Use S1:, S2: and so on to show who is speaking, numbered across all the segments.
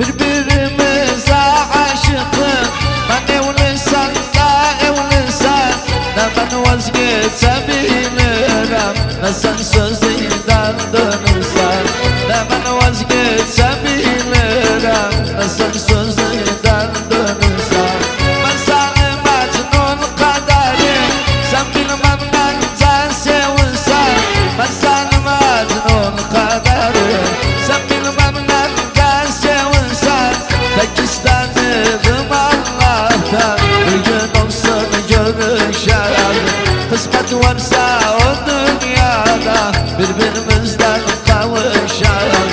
S1: birbirimize aşıkız. Ben evlisan da evlisan, ne ben vazgeçebilirim, ne sen sözünden dönürsen. Ne ben vazgeçebilirim, ne sen sözünden dönürsen. Ben sana Mecnun kaderim, sen bilmem benden sevilsen. Ben sana Mecnun kaderim, sen bilmem benden sevilsen. Tek istedim Allah'tan, bir gün olsun görüşelim. Kısmet varsa o dünyada, birbirimizden kavuşalım.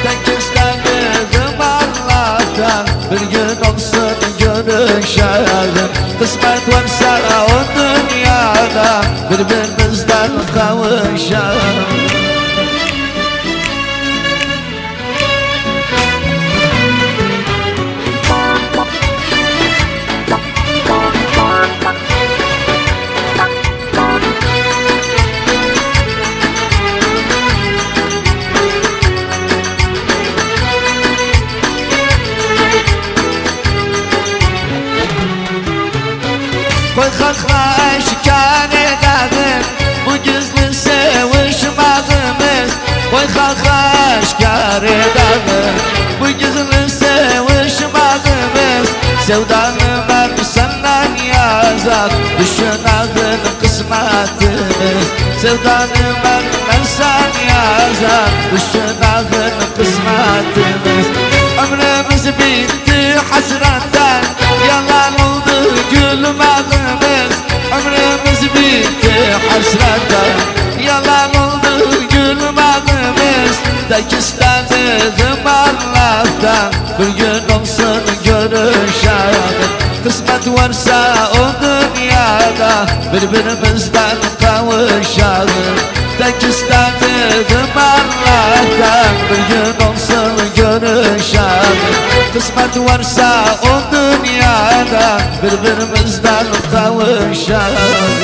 S1: Tek istedim Allah'tan, bir gün olsun görüşelim. Kısmet varsa o dünyada, birbirimizden kavuşalım. Koy kalkma eşkan edelim bu gizli sevişmağımız. Koy kalkma eşkar edelim bu gizli sevişmağımız. Sevdanı ben senden yazar, düşün ağın kısmetimiz. Sevdanı ben sen yazar, düşün ağın kısmetimiz. Ömrümüz bitti hasretten, yalan oldu gülmağımız. Ömrümüz bitti hasretten, yalan oldu gülmağımız. Tek istedim Allah'tan, bir gün olsun görüşelim. Kısmet varsa o dünyada, birbirimizden kavuşalım. Tek istedim Allah'tan, bir gün olsun görüşelim. Kısmet varsa o dünyada, birbirimizden kavuşalım.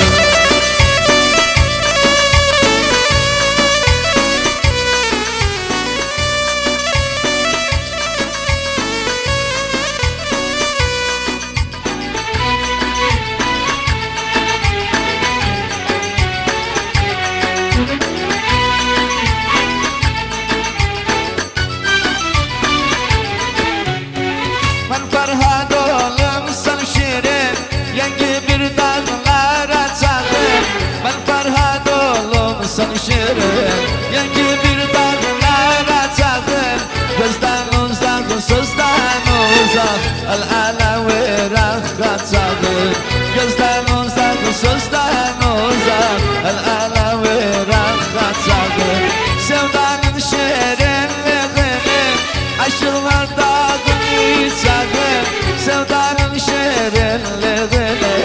S1: Ben Ferhat oğlum sen şirin, yenge bir dağlara çağır. Ben Ferhat oğlum sen şirin, yenge bir dağlara çağır. Gözden uzak, sözden uzak, el ele verakka çağır. Gözden uzak, sözden uzak, el ele verakka çağır. Sevdanın şirinliğini aşırılar dağını çağır. Sevdanın şirinliğini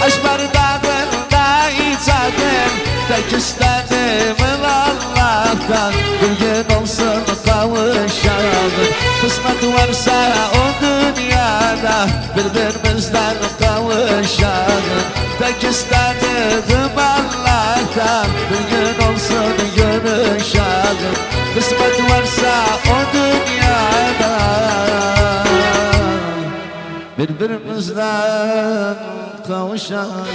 S1: aşk bardağında içerim. Tek istedim Allah'tan, bir gün olsun kavuşalım. Kısmet varsa o dünyada, birbirimizden kavuşalım. Tek istedim Allah'tan, bir gün olsun görüşelim. Kısmet varsa o dünyada, birbirimizden kavuşalım.